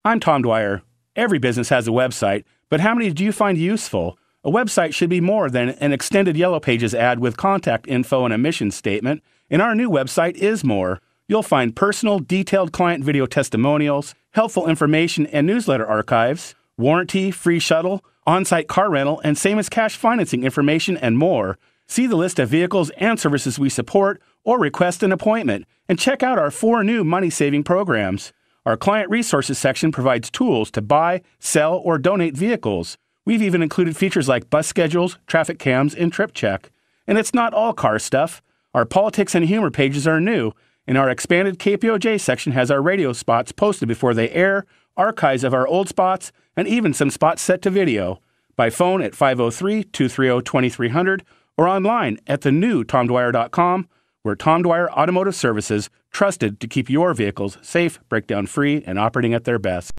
I'm Tom Dwyer. Every business has a website, but how many do you find useful? A website should be more than an extended Yellow Pages ad with contact info and a mission statement, and our new website is more. You'll find personal, detailed client video testimonials, helpful information and newsletter archives, warranty, free shuttle, on-site car rental, and same-as-cash financing information, and more. See the list of vehicles and services we support, or request an appointment, and check out our 4 new money-saving programs. Our Client Resources section provides tools to buy, sell, or donate vehicles. We've even included features like bus schedules, traffic cams, and trip check. And it's not all car stuff. Our Politics and Humor pages are new, and our expanded KPOJ section has our radio spots posted before they air, archives of our old spots, and even some spots set to video. By phone at 503-230-2300 or online at thenewtomdwyer.com, where Tom Dwyer Automotive Services, trusted to keep your vehicles safe, breakdown-free, and operating at their best.